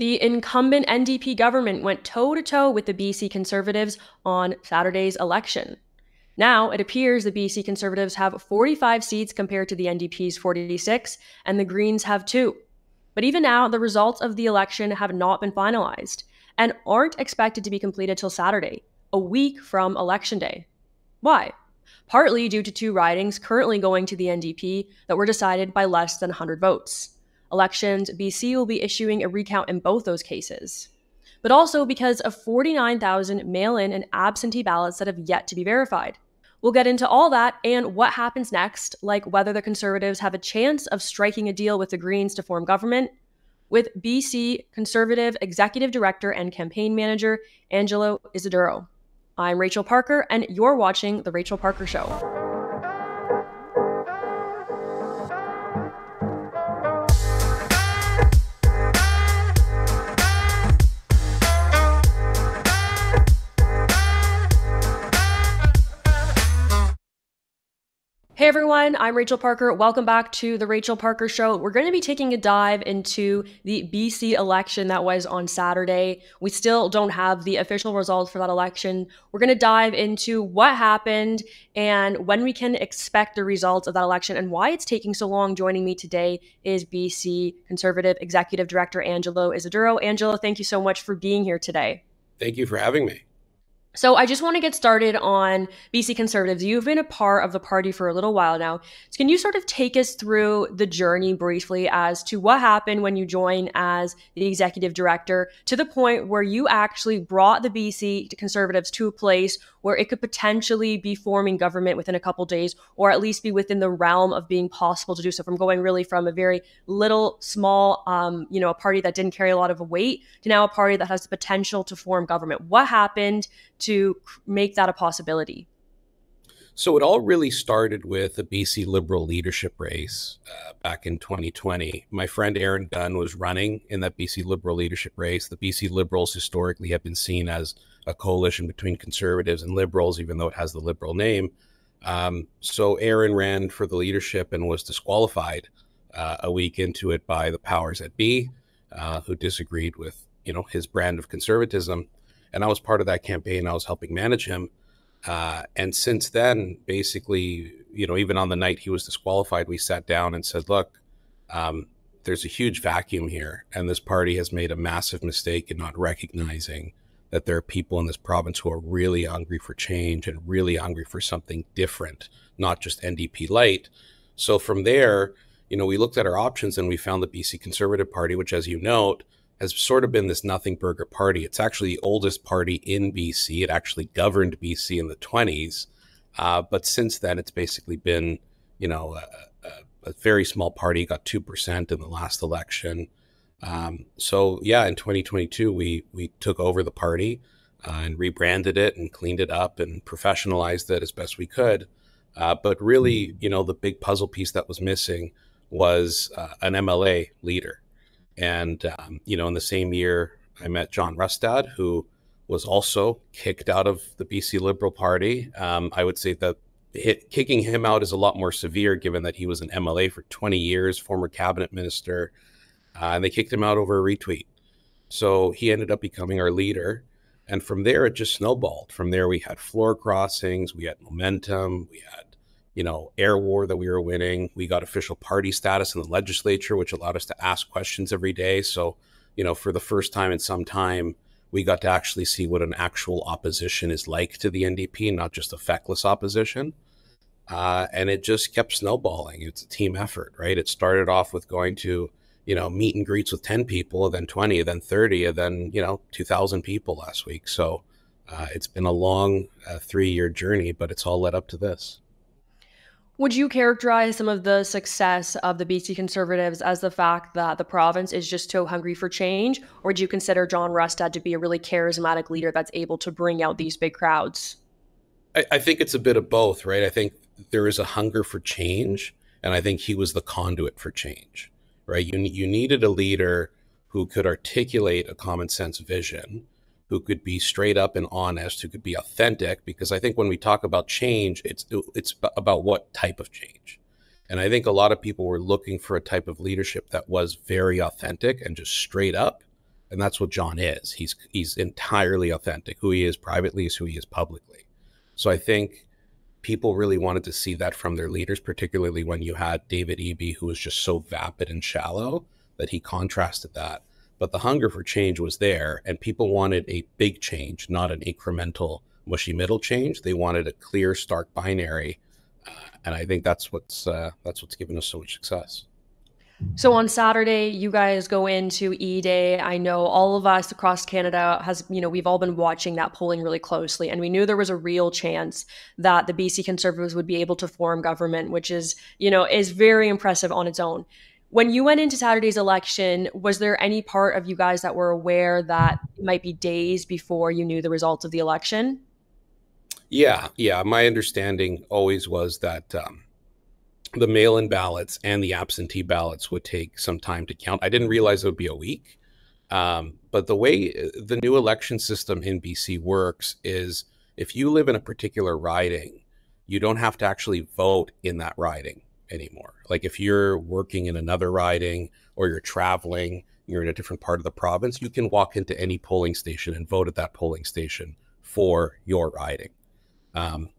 The incumbent NDP government went toe-to-toe with the BC Conservatives on Saturday's election. Now, it appears the BC Conservatives have 45 seats compared to the NDP's 46, and the Greens have 2. But even now, the results of the election have not been finalized and aren't expected to be completed till Saturday, a week from Election Day. Why? Partly due to 2 ridings currently going to the NDP that were decided by less than 100 votes. Elections BC will be issuing a recount in both those cases. But also because of 49,000 mail-in and absentee ballots that have yet to be verified. We'll get into all that and what happens next, like whether the Conservatives have a chance of striking a deal with the Greens to form government, with BC Conservative Executive Director and Campaign Manager Angelo Isidorou. I'm Rachel Parker, and you're watching The Rachel Parker Show. Hey everyone, I'm Rachel Parker. Welcome back to The Rachel Parker Show. We're going to be taking a dive into the BC election that was on Saturday. We still don't have the official results for that election. We're going to dive into what happened and when we can expect the results of that election and why it's taking so long. Joining me today is BC Conservative Executive Director Angelo Isidorou. Angelo, thank you so much for being here today. Thank you for having me. So I just want to get started on BC Conservatives. You've been a part of the party for a little while now. So can you sort of take us through the journey briefly as to what happened when you joined as the executive director to the point where you actually brought the BC Conservatives to a place where it could potentially be forming government within a couple days, or at least be within the realm of being possible to do so, from going really from a very little, small, a party that didn't carry a lot of weight to now a party that has the potential to form government. What happened to make that a possibility? So it all really started with the BC Liberal leadership race back in 2020. My friend Aaron Gunn was running in that BC Liberal leadership race. The BC Liberals historically have been seen as a coalition between Conservatives and Liberals, even though it has the Liberal name. So Aaron ran for the leadership and was disqualified a week into it by the powers that be, who disagreed with his brand of conservatism. And I was part of that campaign. I was helping manage him. And since then, basically, even on the night he was disqualified, we sat down and said, look, there's a huge vacuum here. And this party has made a massive mistake in not recognizing that there are people in this province who are really hungry for change and really hungry for something different, not just NDP light. So from there, we looked at our options and we found the BC Conservative Party, which, as you note, has sort of been this nothing burger party. It's actually the oldest party in BC. It actually governed BC in the 20s. But since then, it's basically been, a very small party, got 2% in the last election. So yeah, in 2022, we took over the party and rebranded it and cleaned it up and professionalized it as best we could. But really, the big puzzle piece that was missing was an MLA leader. And, in the same year, I met John Rustad, who was also kicked out of the BC Liberal Party. I would say that kicking him out is a lot more severe, given that he was an MLA for 20 years, former cabinet minister, and they kicked him out over a retweet. So he ended up becoming our leader. And from there, it just snowballed. From there, we had floor crossings, we had momentum, we had air war that we were winning. We got official party status in the legislature, which allowed us to ask questions every day. So, for the first time in some time, we got to actually see what an actual opposition is like to the NDP, not just a feckless opposition. And it just kept snowballing. It's a team effort, right? It started off with going to, meet and greets with 10 people, and then 20, and then 30, and then, 2,000 people last week. So it's been a long 3-year journey, but it's all led up to this. Would you characterize some of the success of the BC Conservatives as the fact that the province is just so hungry for change? Or would you consider John Rustad to be a really charismatic leader that's able to bring out these big crowds? I think it's a bit of both, right? I think there is a hunger for change, and I think he was the conduit for change, right? You needed a leader who could articulate a common sense vision, who could be straight up and honest, who could be authentic, because I think when we talk about change, it's about what type of change. And I think a lot of people were looking for a type of leadership that was very authentic and just straight up. And that's what John is. He's entirely authentic. Who he is privately is who he is publicly. So I think people really wanted to see that from their leaders, particularly when you had David Eby, who was just so vapid and shallow that he contrasted that. But the hunger for change was there, and people wanted a big change, not an incremental, mushy middle change. They wanted a clear, stark binary, and I think that's what's given us so much success. So on Saturday, you guys go into E-Day. I know all of us across Canada we've all been watching that polling really closely, and we knew there was a real chance that the BC Conservatives would be able to form government, which is very impressive on its own. When you went into Saturday's election, was there any part of you guys that were aware that it might be days before you knew the results of the election? Yeah. My understanding always was that the mail-in ballots and the absentee ballots would take some time to count. I didn't realize it would be a week. But the way the new election system in BC works is if you live in a particular riding, you don't have to actually vote in that riding anymore. Like if you're working in another riding or you're traveling, you're in a different part of the province, you can walk into any polling station and vote at that polling station for your riding,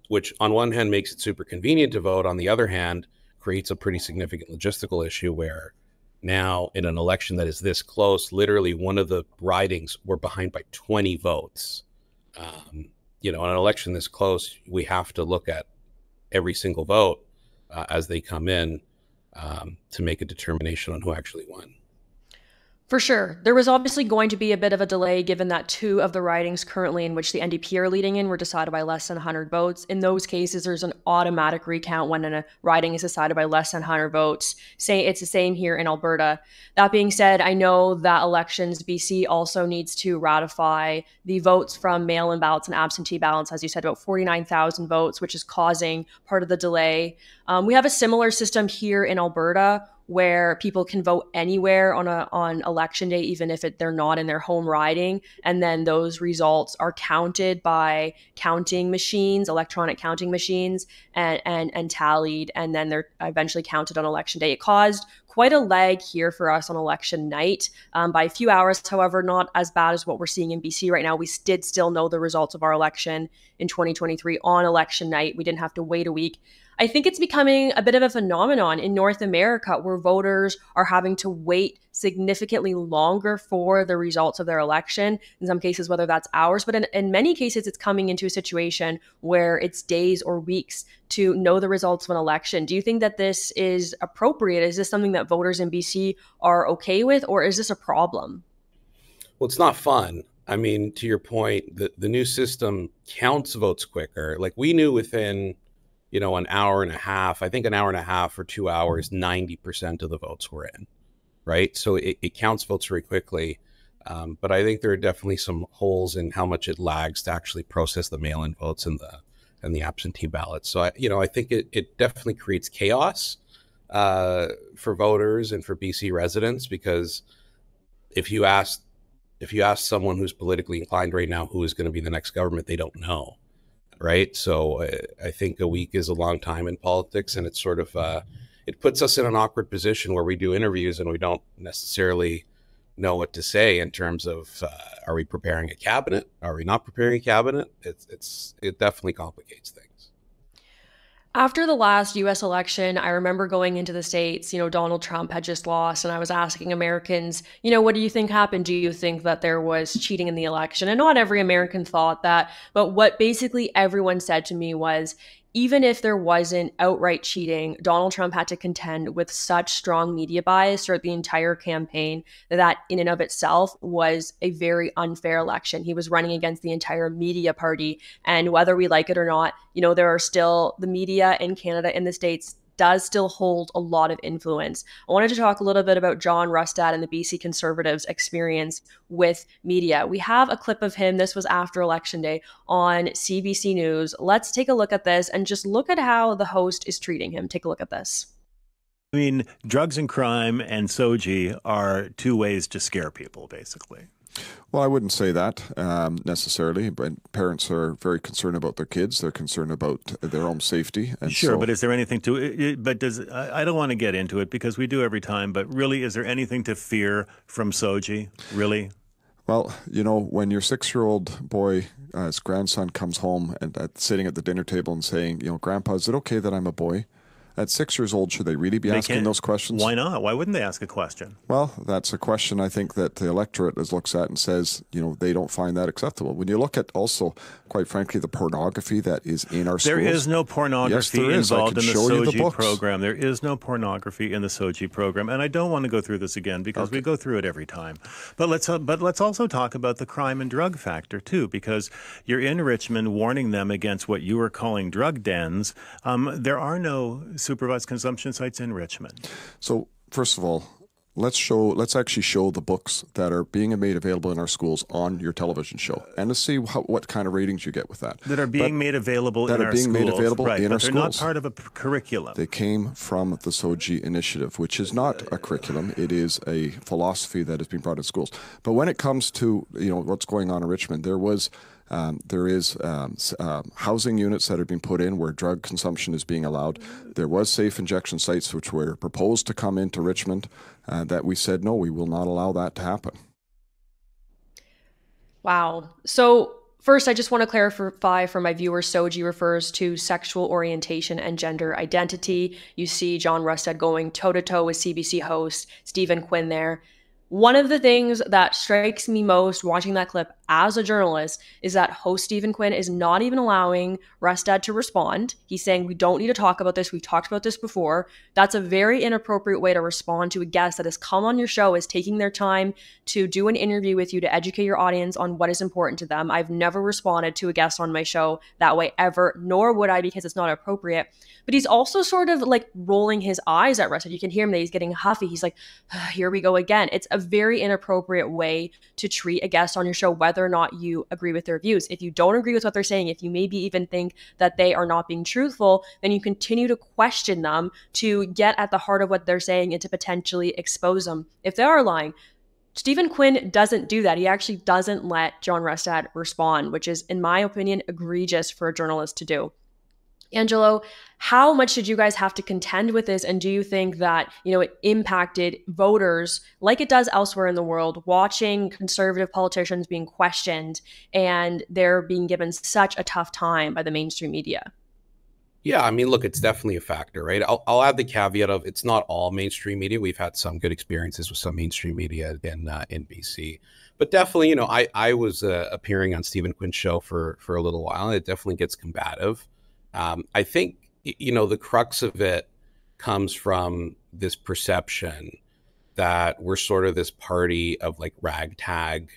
which on one hand makes it super convenient to vote. On the other hand, creates a pretty significant logistical issue where now in an election that is this close, literally one of the ridings we're behind by 20 votes. In an election this close, we have to look at every single vote as they come in to make a determination on who actually won. For sure. There was obviously going to be a bit of a delay given that two of the ridings currently in which the NDP are leading in were decided by less than 100 votes. In those cases, there's an automatic recount when a riding is decided by less than 100 votes. It's the same here in Alberta. That being said, I know that elections BC also needs to ratify the votes from mail-in ballots and absentee ballots, as you said, about 49,000 votes, which is causing part of the delay. We have a similar system here in Alberta where people can vote anywhere on election day, even if they're not in their home riding. And then those results are counted by counting machines, electronic counting machines, and tallied. And then they're eventually counted on election day. It caused quite a lag here for us on election night by a few hours. However, not as bad as what we're seeing in BC right now. We did still know the results of our election in 2023 on election night. We didn't have to wait a week. I think it's becoming a bit of a phenomenon in North America where voters are having to wait significantly longer for the results of their election. In some cases, whether that's hours, but in many cases, it's coming into a situation where it's days or weeks to know the results of an election. Do you think that this is appropriate? Is this something that voters in BC are okay with, or is this a problem? Well, it's not fun. I mean, to your point, the new system counts votes quicker. Like we knew within an hour and a half, I think an hour and a half or 2 hours, 90% of the votes were in, right? So it counts votes very quickly. But I think there are definitely some holes in how much it lags to actually process the mail-in votes and the absentee ballots. So, I think it definitely creates chaos for voters and for BC residents, because if you ask someone who's politically inclined right now who is going to be the next government, they don't know. Right. So I think a week is a long time in politics, and it's sort of it puts us in an awkward position where we do interviews and we don't necessarily know what to say in terms of are we preparing a cabinet? Are we not preparing a cabinet? It definitely complicates things. After the last US election, I remember going into the States, Donald Trump had just lost, and I was asking Americans, what do you think happened? Do you think that there was cheating in the election? And not every American thought that, but what basically everyone said to me was, even if there wasn't outright cheating, Donald Trump had to contend with such strong media bias throughout the entire campaign that in and of itself was a very unfair election. He was running against the entire media party. And whether we like it or not, there are still the media in Canada and the States does still hold a lot of influence. I wanted to talk a little bit about John Rustad and the BC Conservatives' experience with media. We have a clip of him. This was after Election Day on CBC News. Let's take a look at this and just look at how the host is treating him. Take a look at this. I mean, drugs and crime and Soji are two ways to scare people, basically. Well, I wouldn't say that necessarily, but parents are very concerned about their kids. They're concerned about their own safety. And sure, but is there anything to it? But I don't want to get into it because we do every time, but really, is there anything to fear from Soji? Really? Well, you know, when your 6-year-old boy, his grandson, comes home and sitting at the dinner table and saying, you know, Grandpa, is it okay that I'm a boy? At 6 years old, should they really be asking those questions? Why not? Why wouldn't they ask a question? Well, that's a question I think that the electorate looks at and says, you know, they don't find that acceptable. When you look at also, quite frankly, the pornography that is in our schools. There is no pornography involved in the SOGI program. There is no pornography in the SOGI program. And I don't want to go through this again because we go through it every time. But let's also talk about the crime and drug factor, too, because you're in Richmond warning them against what you are calling drug dens. There are no supervised consumption sites in Richmond. So, first of all, let's actually show the books that are being made available in our schools on your television show, and to see what kind of ratings you get with that. That are being made available in our schools. That are being made available in our schools. They're not part of a curriculum. They came from the SOGI initiative, which is not a curriculum. It is a philosophy that has been brought in schools. But when it comes to, you know, what's going on in Richmond, there is housing units that have been put in where drug consumption is being allowed. There was safe injection sites which were proposed to come into Richmond that we said, no, we will not allow that to happen. Wow. So first, I just want to clarify for my viewers, SOGI refers to sexual orientation and gender identity. You see John Rustad going toe-to-toe with CBC host Stephen Quinn there. One of the things that strikes me most watching that clip as a journalist is that host Stephen Quinn is not even allowing Rustad to respond. He's saying, we don't need to talk about this. We've talked about this before. That's a very inappropriate way to respond to a guest that has come on your show, is taking their time to do an interview with you to educate your audience on what is important to them. I've never responded to a guest on my show that way ever, nor would I, because it's not appropriate. But he's also sort of like rolling his eyes at Rustad. You can hear him that he's getting huffy. He's like, here we go again. It's a very inappropriate way to treat a guest on your show, whether or not you agree with their views. If you don't agree with what they're saying, if you maybe even think that they are not being truthful, then you continue to question them to get at the heart of what they're saying and to potentially expose them if they are lying. Stephen Quinn doesn't do that. He actually doesn't let John Rustad respond, which is, in my opinion, egregious for a journalist to do. Angelo, how much did you guys have to contend with this? And do you think that, you know, it impacted voters like it does elsewhere in the world, watching conservative politicians being questioned and they're being given such a tough time by the mainstream media? Yeah, I mean, look, it's definitely a factor, right? I'll add the caveat of it's not all mainstream media. We've had some good experiences with some mainstream media in BC. But definitely, you know, I was appearing on Stephen Quinn's show for a little while, and it definitely gets combative. I think, you know, the crux of it comes from this perception that we're sort of this party of like ragtag,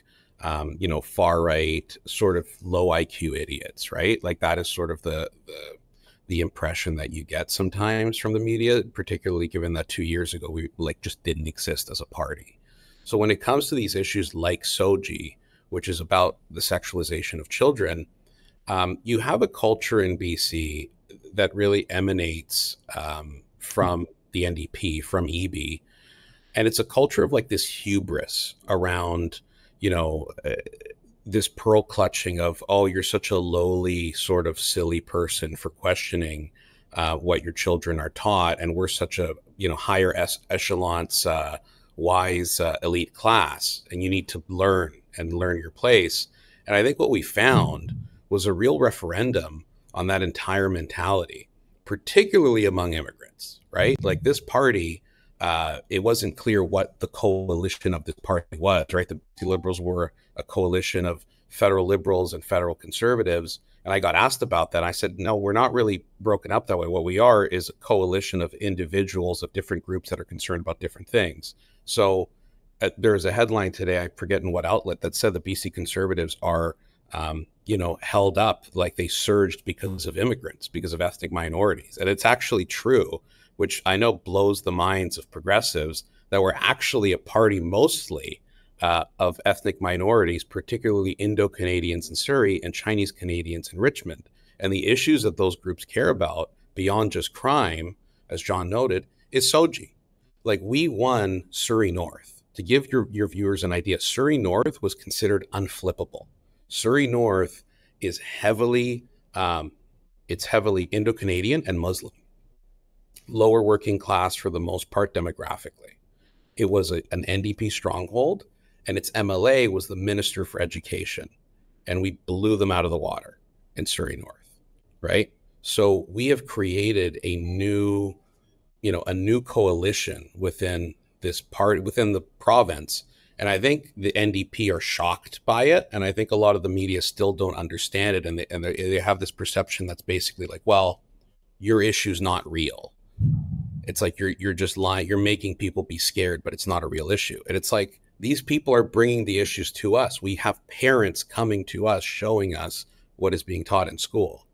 you know, far right, sort of low IQ idiots, right? Like that is sort of the impression that you get sometimes from the media, particularly given that 2 years ago we like just didn't exist as a party. So when it comes to these issues like SOGI, which is about the sexualization of children, you have a culture in BC that really emanates from the NDP, from EB. And it's a culture of like this hubris around, you know, this pearl clutching of, oh, you're such a lowly sort of silly person for questioning what your children are taught. And we're such a, you know, higher echelons, wise elite class. And you need to learn your place. And I think what we found was a real referendum on that entire mentality, particularly among immigrants, right? Like this party, it wasn't clear what the coalition of this party was, right? The Liberals were a coalition of federal Liberals and federal Conservatives. And I got asked about that. I said, no, we're not really broken up that way. What we are is a coalition of individuals of different groups that are concerned about different things. So there's a headline today, I forget in what outlet, that said the BC Conservatives are you know, held up like they surged because of immigrants, because of ethnic minorities. And it's actually true, which I know blows the minds of progressives, that we're actually a party mostly of ethnic minorities, particularly Indo-Canadians in Surrey and Chinese Canadians in Richmond. And the issues that those groups care about beyond just crime, as John noted, is SOGI. Like we won Surrey North. To give your viewers an idea, Surrey North was considered unflippable. Surrey North is heavily Indo-Canadian and Muslim, lower working class for the most part demographically. It was an NDP stronghold, and its MLA was the Minister for Education. And we blew them out of the water in Surrey North, right? So we have created a new coalition within within the province. And I think the NDP are shocked by it. And I think a lot of the media still don't understand it. And they have this perception that's basically like, well, your issue's not real. It's like you're just lying. You're making people be scared, but it's not a real issue. And it's like, these people are bringing the issues to us. We have parents coming to us, showing us what is being taught in school,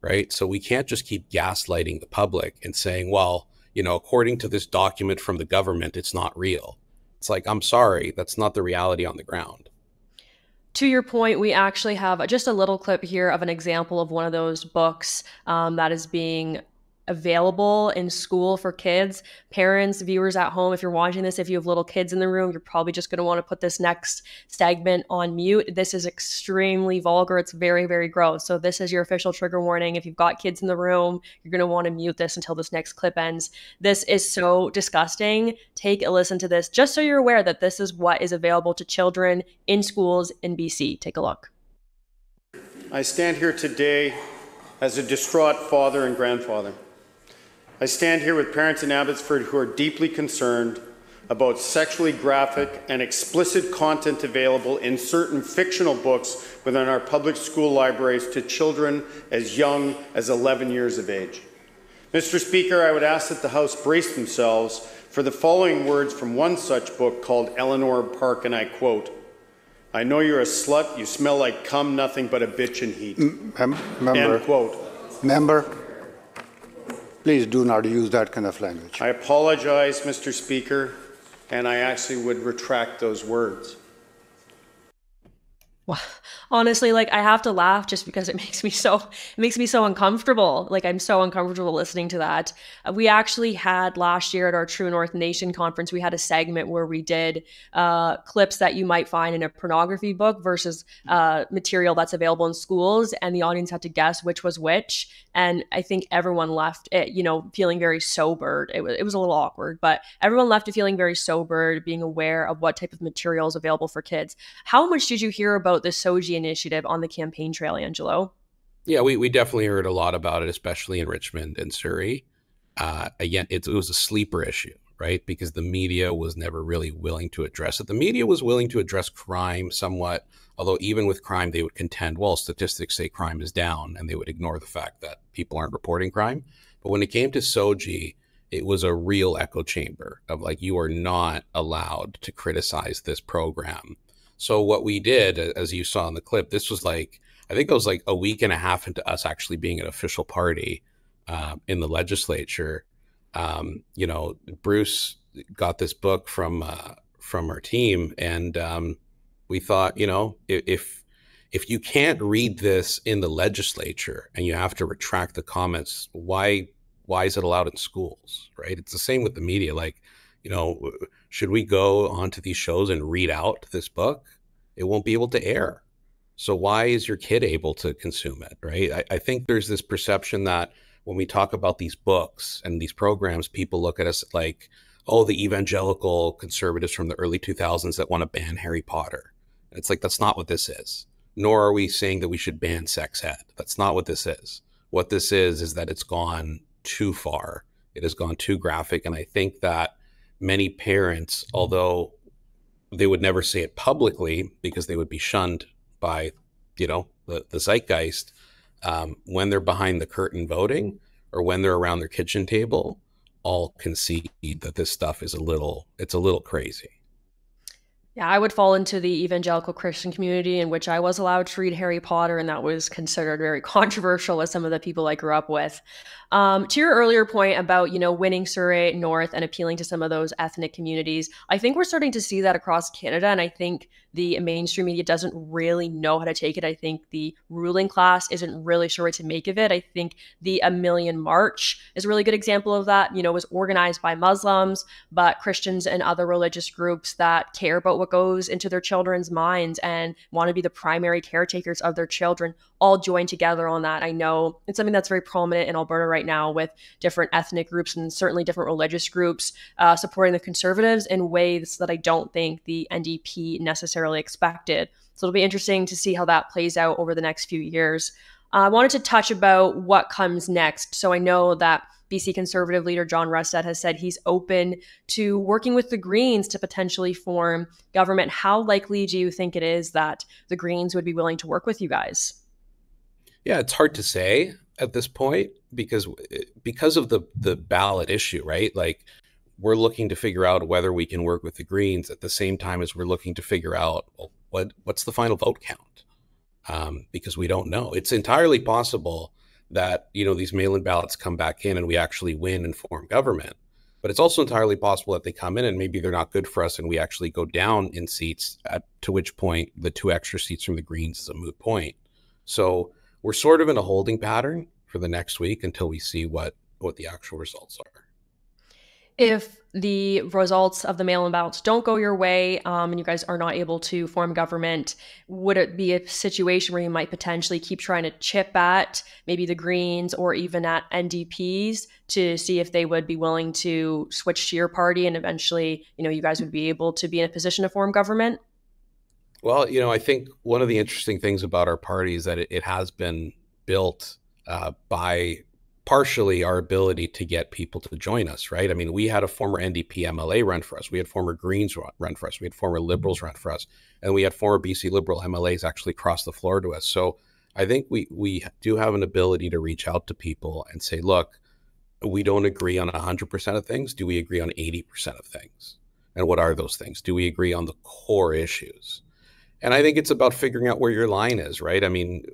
right? So we can't just keep gaslighting the public and saying, well, according to this document from the government, it's not real. It's like, I'm sorry, that's not the reality on the ground. To your point, we actually have just a little clip here of an example of one of those books that is being available in school for kids. Parents, viewers at home, if you're watching this, if you have little kids in the room, you're probably just going to want to put this next segment on mute. This is extremely vulgar. It's very, very gross. So this is your official trigger warning. If you've got kids in the room, you're going to want to mute this until this next clip ends. This is so disgusting. Take a listen to this, just so you're aware that this is what is available to children in schools in BC. Take a look. I stand here today as a distraught father and grandfather. I stand here with parents in Abbotsford who are deeply concerned about sexually graphic and explicit content available in certain fictional books within our public school libraries to children as young as 11 years of age. Mr. Speaker, I would ask that the House brace themselves for the following words from one such book called Eleanor Park, and I quote, "I know you're a slut, you smell like cum, nothing but a bitch in heat." End quote. Member, please do not use that kind of language. I apologize, Mr. Speaker, and I actually would retract those words. Well, honestly, like, I have to laugh just because it makes me so uncomfortable. Like, I'm so uncomfortable listening to that. We actually had last year at our True North Nation conference, we had a segment where we did clips that you might find in a pornography book versus material that's available in schools, and the audience had to guess which was which. And I think everyone left it, feeling very sobered. It was a little awkward, but everyone left it feeling very sobered, being aware of what type of material is available for kids. How much did you hear about the SOGI initiative on the campaign trail, Angelo? Yeah, we definitely heard a lot about it, especially in Richmond and Surrey. Again, it was a sleeper issue, right? Because the media was never really willing to address it. The media was willing to address crime somewhat, although even with crime, they would contend, well, statistics say crime is down, and they would ignore the fact that people aren't reporting crime. But when it came to SOGI, it was a real echo chamber of like, you are not allowed to criticize this program. So what we did, as you saw in the clip, this was like, I think it was like a week and a half into us actually being an official party in the legislature. Bruce got this book from our team, and we thought, if you can't read this in the legislature and you have to retract the comments, why is it allowed in schools, right? It's the same with the media. Like, should we go onto these shows and read out this book? It won't be able to air. So why is your kid able to consume it, right? I think there's this perception that when we talk about these books and these programs, people look at us like, oh, the evangelical conservatives from the early 2000s that want to ban Harry Potter. And it's like, that's not what this is. Nor are we saying that we should ban sex ed. That's not what this is. What this is that it's gone too far. It has gone too graphic. And I think that many parents, although they would never say it publicly because they would be shunned by, the zeitgeist, when they're behind the curtain voting or when they're around their kitchen table, all concede that this stuff is a little crazy. Yeah, I would fall into the evangelical Christian community in which I was allowed to read Harry Potter, and that was considered very controversial with some of the people I grew up with. To your earlier point about, winning Surrey North and appealing to some of those ethnic communities, I think we're starting to see that across Canada, and I think the mainstream media doesn't really know how to take it. I think the ruling class isn't really sure what to make of it. I think the A Million March is a really good example of that. You know, it was organized by Muslims, but Christians and other religious groups that care about what goes into their children's minds and want to be the primary caretakers of their children all join together on that. I know it's something that's very prominent in Alberta right now with different ethnic groups and certainly different religious groups supporting the Conservatives in ways that I don't think the NDP necessarily expected. So it'll be interesting to see how that plays out over the next few years. I wanted to touch about what comes next. So I know that BC Conservative leader John Russet has said he's open to working with the Greens to potentially form government. How likely do you think it is that the Greens would be willing to work with you guys? Yeah, it's hard to say at this point because of the ballot issue, right? Like, we're looking to figure out whether we can work with the Greens at the same time as we're looking to figure out, well, what's the final vote count? Because we don't know. It's entirely possible that, you know, these mail-in ballots come back in and we actually win and form government. But it's also entirely possible that they come in and maybe they're not good for us and we actually go down in seats, to which point the 2 extra seats from the Greens is a moot point. So we're sort of in a holding pattern for the next week until we see what the actual results are. If the results of the mail-in ballots don't go your way and you guys are not able to form government, would it be a situation where you might potentially keep trying to chip at maybe the Greens or even at NDPs to see if they would be willing to switch to your party and eventually, you know, you guys would be able to be in a position to form government? Well, you know, I think one of the interesting things about our party is that it has been built by partially our ability to get people to join us, right? I mean, we had a former NDP MLA run for us. We had former Greens run for us. We had former Liberals run for us. And we had former BC Liberal MLAs actually cross the floor to us. So I think we do have an ability to reach out to people and say, look, we don't agree on 100% of things. Do we agree on 80% of things? And what are those things? Do we agree on the core issues? And I think it's about figuring out where your line is, right? I mean,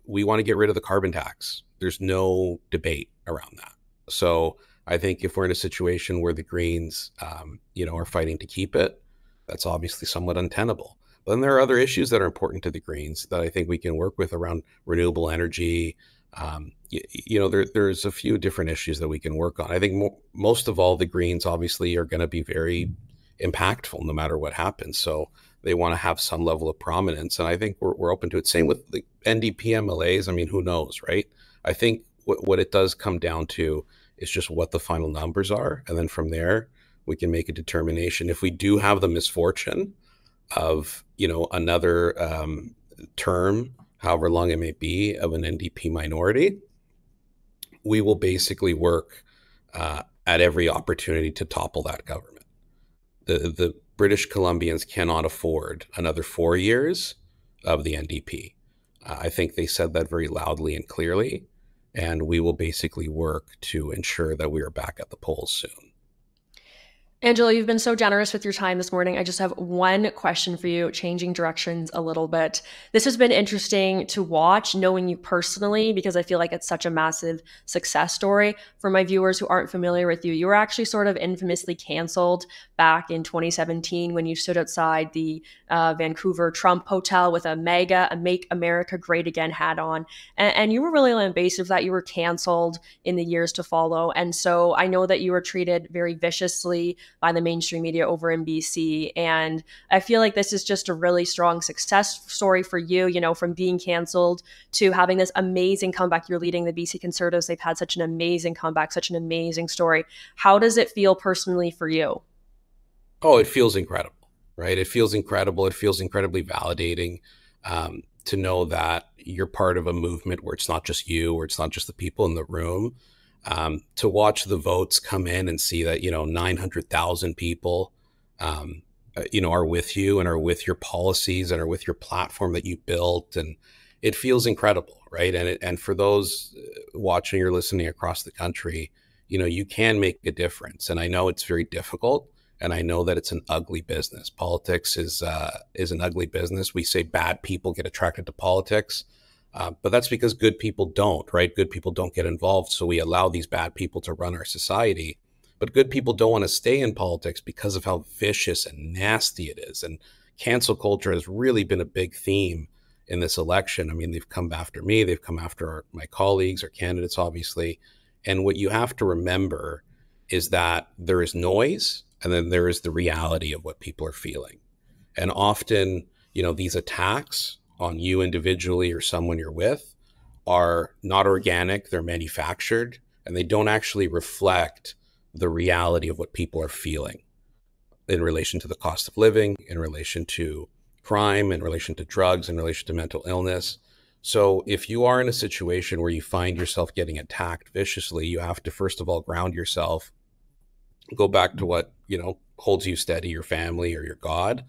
we want to get rid of the carbon tax. There's no debate around that. So I think if we're in a situation where the Greens, you know, are fighting to keep it, that's obviously somewhat untenable. But then there are other issues that are important to the Greens that I think we can work with around renewable energy. You know, there's a few different issues that we can work on. I think most of all, the Greens obviously are going to be very impactful no matter what happens. So they want to have some level of prominence. And I think we're open to it. Same with the NDP MLAs. I mean, who knows, right? I think what it does come down to is just what the final numbers are. And then from there, we can make a determination. If we do have the misfortune of, you know, another term, however long it may be, of an NDP minority, we will basically work at every opportunity to topple that government. The British Columbians cannot afford another 4 years of the NDP. I think they said that very loudly and clearly, and we will basically work to ensure that we are back at the polls soon. Angelo, you've been so generous with your time this morning. I just have one question for you, changing directions a little bit. This has been interesting to watch, knowing you personally, because I feel like it's such a massive success story. For my viewers who aren't familiar with you, you were actually sort of infamously canceled back in 2017 when you stood outside the Vancouver Trump Hotel with a Make America Great Again hat on. And you were really invasive that you were canceled in the years to follow. And so I know that you were treated very viciously by the mainstream media over in BC. And I feel like this is just a really strong success story for you, you know, from being canceled to having this amazing comeback. You're leading the BC Conservatives. They've had such an amazing comeback, such an amazing story. How does it feel personally for you? Oh, it feels incredible, right? It feels incredible. It feels incredibly validating to know that you're part of a movement where it's not just you, or it's not just the people in the room. To watch the votes come in and see that, you know, 900,000 people, you know, are with you and are with your policies and are with your platform that you built. And it feels incredible, right? And for those watching or listening across the country, you know, you can make a difference. And I know it's very difficult. And I know that it's an ugly business. Politics is an ugly business. We say bad people get attracted to politics. But that's because good people don't, right? Good people don't get involved. So we allow these bad people to run our society. But good people don't want to stay in politics because of how vicious and nasty it is. And cancel culture has really been a big theme in this election. I mean, they've come after me, they've come after my colleagues, our candidates, obviously. And what you have to remember is that there is noise and then there is the reality of what people are feeling. And often, you know, these attacks on you individually or someone you're with are not organic, they're manufactured, and they don't actually reflect the reality of what people are feeling in relation to the cost of living, in relation to crime, in relation to drugs, in relation to mental illness. So if you are in a situation where you find yourself getting attacked viciously, you have to, first of all, ground yourself, go back to what, you know, holds you steady, your family or your God.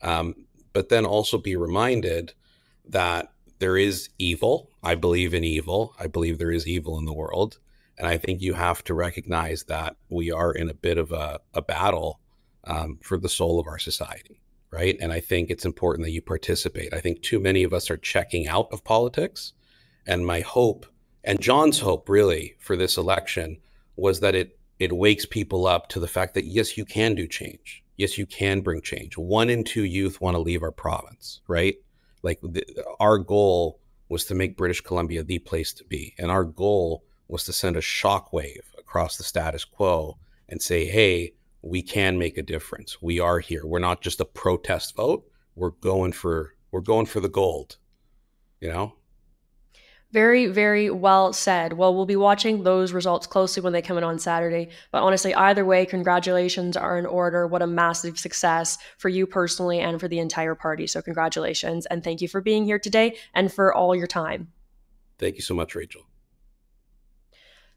But then also be reminded that there is evil. I believe in evil. I believe there is evil in the world. And I think you have to recognize that we are in a bit of a battle for the soul of our society, right? And I think it's important that you participate. I think too many of us are checking out of politics. And my hope, and John's hope really for this election, was that it wakes people up to the fact that, yes, you can do change. Yes, you can bring change. 1 in 2 youth want to leave our province, right? Like our goal was to make British Columbia the place to be. And our goal was to send a shockwave across the status quo and say, hey, we can make a difference. We are here. We're not just a protest vote. We're going for the gold, you know? Very, very well said. Well, we'll be watching those results closely when they come in on Saturday. But honestly, either way, congratulations are in order. What a massive success for you personally and for the entire party. So congratulations. And thank you for being here today and for all your time. Thank you so much, Rachel.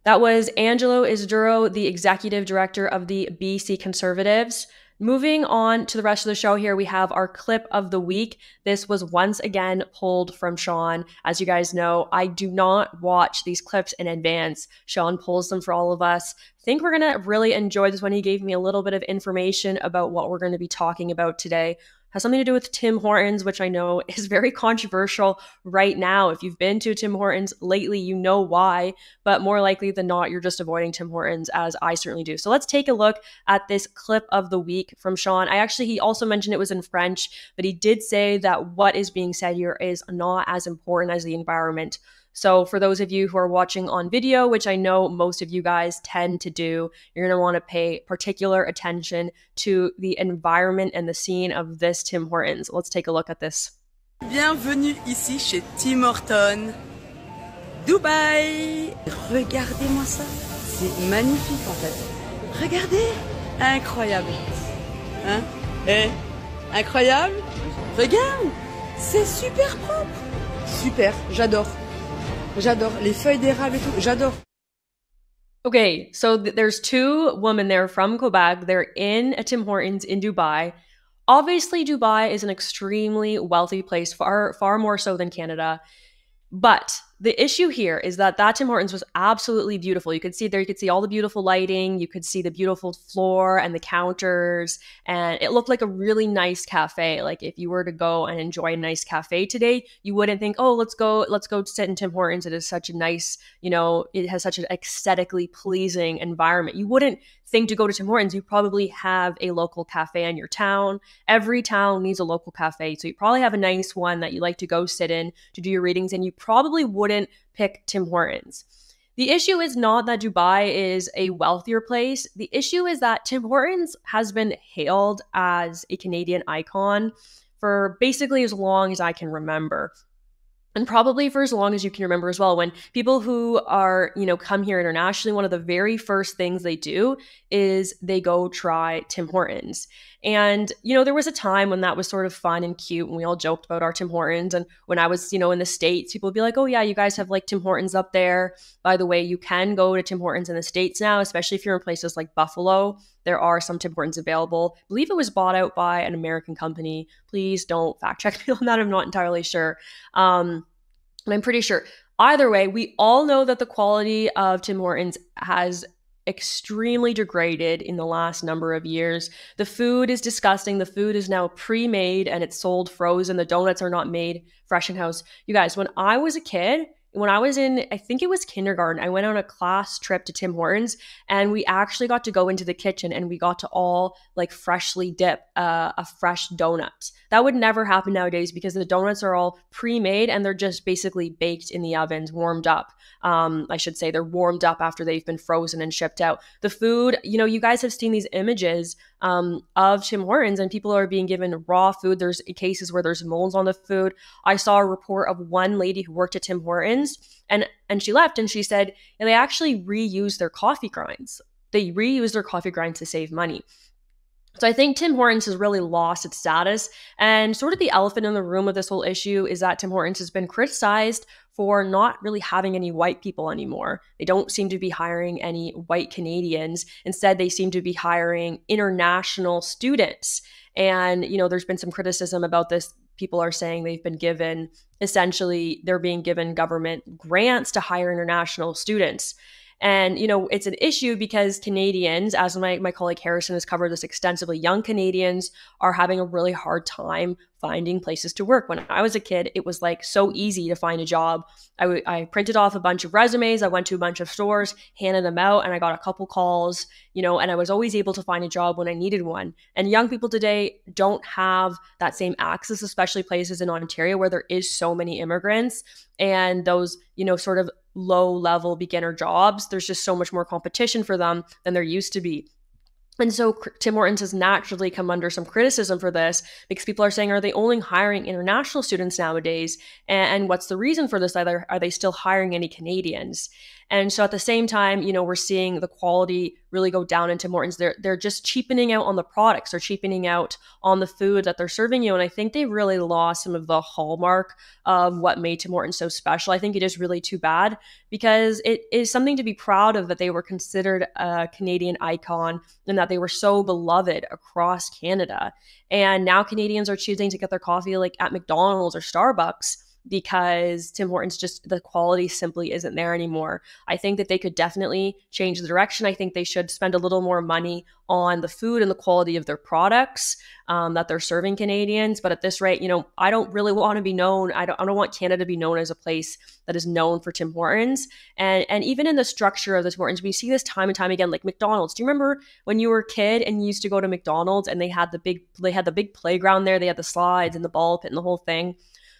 That was Angelo Isidorou, the executive director of the BC Conservatives. Moving on to the rest of the show here, we have our clip of the week. This was once again pulled from Sean. As you guys know, I do not watch these clips in advance. Sean pulls them for all of us. I think we're going to really enjoy this one. He gave me a little bit of information about what we're going to be talking about today. Has something to do with Tim Hortons, which I know is very controversial right now. If you've been to Tim Hortons lately, you know why, but more likely than not, you're just avoiding Tim Hortons, as I certainly do. So let's take a look at this clip of the week from Sean. He also mentioned it was in French, but he did say that what is being said here is not as important as the environment. So for those of you who are watching on video, which I know most of you guys tend to do, you're going to want to pay particular attention to the environment and the scene of this Tim Hortons. Let's take a look at this. Bienvenue ici chez Tim Hortons, Dubaï. Regardez-moi ça, c'est magnifique en fait. Regardez, incroyable. Hein? Eh, incroyable? Regarde, c'est super propre. Super, j'adore. J'adore les feuilles d'érable et tout. J'adore. Okay, so there's two women there from Quebec. They're in a Tim Hortons in Dubai. Obviously, Dubai is an extremely wealthy place, far more so than Canada. But the issue here is that Tim Hortons was absolutely beautiful. You could see there, you could see all the beautiful lighting, you could see the beautiful floor and the counters, and it looked like a really nice cafe. Like if you were to go and enjoy a nice cafe today, you wouldn't think, oh, let's go sit in Tim Hortons. It is such a nice, it has such an aesthetically pleasing environment. You wouldn't think to go to Tim Hortons. You probably have a local cafe in your town. Every town needs a local cafe. So you probably have a nice one that you like to go sit in to do your readings, and you probably wouldn't pick Tim Hortons. The issue is not that Dubai is a wealthier place. The issue is that Tim Hortons has been hailed as a Canadian icon for basically as long as I can remember. And probably for as long as you can remember as well. When people who are, come here internationally, one of the very first things they do is they go try Tim Hortons. And, there was a time when that was sort of fun and cute and we all joked about our Tim Hortons. And when I was, in the States, people would be like, oh yeah, you guys have like Tim Hortons up there. By the way, you can go to Tim Hortons in the States now, especially if you're in places like Buffalo. There are some Tim Hortons available. I believe it was bought out by an American company. Please don't fact check me on that. I'm not entirely sure. And I'm pretty sure. Either way, we all know that the quality of Tim Hortons has extremely degraded in the last number of years. The food is disgusting. The food is now pre-made and it's sold frozen. The donuts are not made fresh in house. You guys, when I was a kid, when I was in, I think it was kindergarten, I went on a class trip to Tim Hortons, and we actually got to go into the kitchen and we got to all like freshly dip a fresh donut. That would never happen nowadays because the donuts are all pre-made and they're just basically baked in the ovens, warmed up. I should say they're warmed up after they've been frozen and shipped out. The food, you guys have seen these images of Tim Hortons, and people are being given raw food. There's cases where there's molds on the food. I saw a report of one lady who worked at Tim Hortons, and she left, and she said they actually reuse their coffee grinds. They reuse their coffee grinds to save money. So I think Tim Hortons has really lost its status. And sort of the elephant in the room of this whole issue is that Tim Hortons has been criticized for not really having any white people anymore. They don't seem to be hiring any white Canadians. Instead, they seem to be hiring international students. And, there's been some criticism about this. People are saying they're being given government grants to hire international students. And, it's an issue because Canadians, as my colleague Harrison has covered this extensively, young Canadians are having a really hard time finding places to work. When I was a kid, it was like so easy to find a job. I printed off a bunch of resumes. I went to a bunch of stores, handed them out, and I got a couple calls, and I was always able to find a job when I needed one. And young people today don't have that same access, especially places in Ontario where there is so many immigrants and those, sort of low-level beginner jobs. There's just so much more competition for them than there used to be. And so Tim Hortons has naturally come under some criticism for this because people are saying, are they only hiring international students nowadays? And what's the reason for this? Are they still hiring any Canadians? And so at the same time, we're seeing the quality really go down in Tim Hortons. They're just cheapening out on the products. They're cheapening out on the food that they're serving you. And I think they really lost some of the hallmark of what made Tim Hortons so special. I think it is really too bad because it is something to be proud of that they were considered a Canadian icon and that they were so beloved across Canada. And now Canadians are choosing to get their coffee like at McDonald's or Starbucks because Tim Hortons the quality simply isn't there anymore. I think that they could definitely change the direction. I think they should spend a little more money on the food and the quality of their products that they're serving Canadians. But at this rate, I don't really want to be known. I don't want Canada to be known as a place that is known for Tim Hortons. And even in the structure of the Tim Hortons, we see this time and time again, like McDonald's. Do you remember when you were a kid and you used to go to McDonald's and they had the big playground there? They had the slides and the ball pit and the whole thing.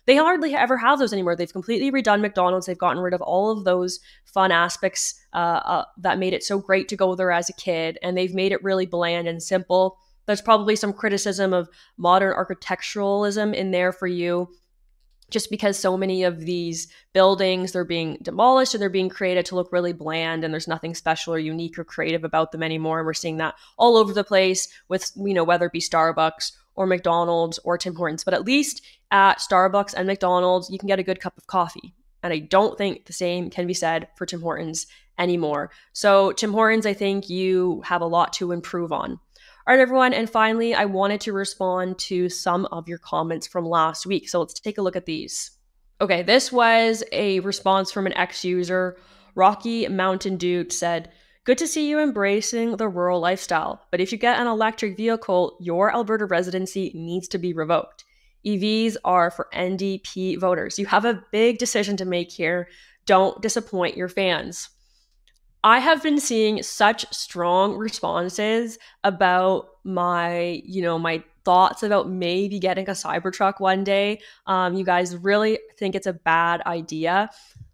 They hardly ever have those anymore. They've completely redone McDonald's. They've gotten rid of all of those fun aspects that made it so great to go there as a kid, and they've made it really bland and simple. There's probably some criticism of modern architecturalism in there for you, just because so many of these buildings, they're being demolished and they're being created to look really bland, and there's nothing special or unique or creative about them anymore. And we're seeing that all over the place with, whether it be Starbucks or McDonald's or Tim Hortons. But at least at Starbucks and McDonald's, you can get a good cup of coffee. And I don't think the same can be said for Tim Hortons anymore. So Tim Hortons, I think you have a lot to improve on. All right, everyone. And finally, I wanted to respond to some of your comments from last week. So let's take a look at these. Okay, this was a response from an ex-user. Rocky Mountain Dude said, "Good to see you embracing the rural lifestyle, but if you get an electric vehicle, your Alberta residency needs to be revoked. EVs are for NDP voters. You have a big decision to make here. Don't disappoint your fans." I have been seeing such strong responses about my thoughts about maybe getting a Cybertruck one day. You guys really think it's a bad idea.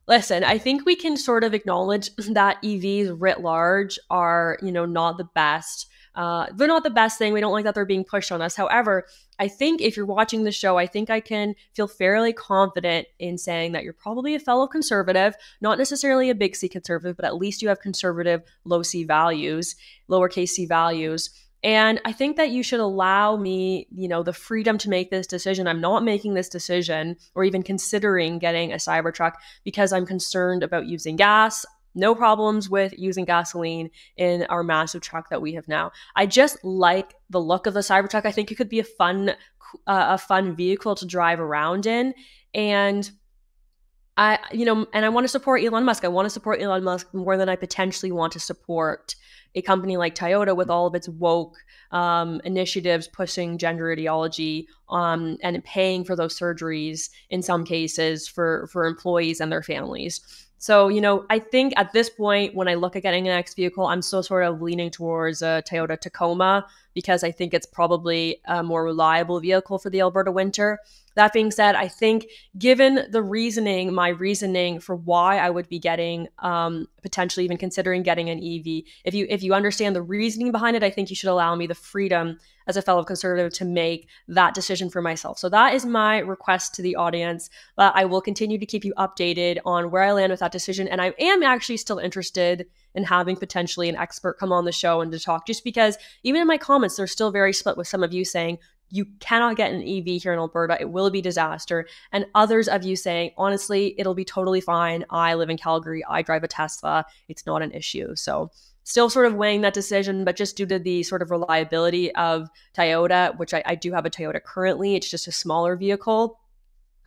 Listen, I think we can sort of acknowledge that EVs writ large are, not the best. They're not the best thing. We don't like that they're being pushed on us. However, I think if you're watching the show, I think I can feel fairly confident in saying that you're probably a fellow conservative, not necessarily a big C conservative, but at least you have conservative lowercase C values. And I think that you should allow me, the freedom to make this decision. I'm not making this decision or even considering getting a Cybertruck because I'm concerned about using gas. No problems with using gasoline in our massive truck that we have now. I just like the look of the Cybertruck. I think it could be a fun vehicle to drive around in. And And I want to support Elon Musk. I want to support Elon Musk more than I potentially want to support a company like Toyota with all of its woke initiatives pushing gender ideology and paying for those surgeries in some cases for employees and their families. So, I think at this point, when I look at getting an next vehicle, I'm still sort of leaning towards a Toyota Tacoma because I think it's probably a more reliable vehicle for the Alberta winter. That being said, I think given my reasoning for why I would be getting, potentially even considering getting an EV, if you understand the reasoning behind it, I think you should allow me the freedom as a fellow conservative to make that decision for myself. So that is my request to the audience. But I will continue to keep you updated on where I land with that decision. And I am actually still interested in having potentially an expert come on the show and to talk, just because even in my comments, they're still very split with some of you saying, you cannot get an EV here in Alberta. It will be disaster. And others of you saying, honestly, it'll be totally fine. I live in Calgary. I drive a Tesla. It's not an issue. So still sort of weighing that decision, but just due to the sort of reliability of Toyota, which I do have a Toyota currently, it's just a smaller vehicle.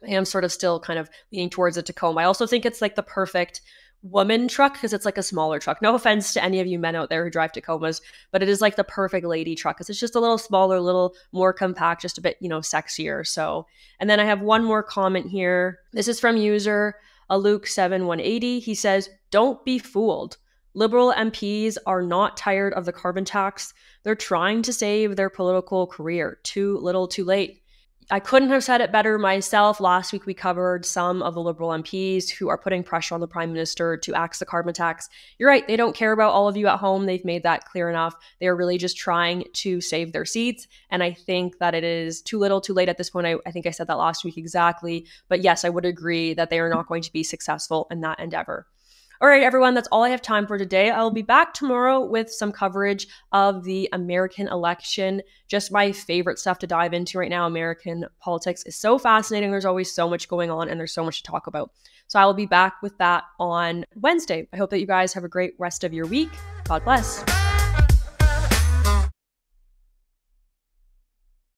I am sort of still kind of leaning towards a Tacoma. I also think it's like the perfect woman truck because it's like a smaller truck. No offense to any of you men out there who drive Tacomas, but it is like the perfect lady truck because it's just a little smaller, a little more compact, just a bit, sexier. So, and then I have one more comment here. This is from user Luke7180. He says, "Don't be fooled. Liberal MPs are not tired of the carbon tax. They're trying to save their political career. Too little, too late." I couldn't have said it better myself. Last week, we covered some of the Liberal MPs who are putting pressure on the Prime Minister to axe the carbon tax. You're right. They don't care about all of you at home. They've made that clear enough. They are really just trying to save their seats. And I think that it is too little, too late at this point. I think I said that last week exactly. But yes, I would agree that they are not going to be successful in that endeavor. All right, everyone, that's all I have time for today. I'll be back tomorrow with some coverage of the American election. Just my favorite stuff to dive into right now. American politics is so fascinating. There's always so much going on and there's so much to talk about. So I will be back with that on Wednesday. I hope that you guys have a great rest of your week. God bless.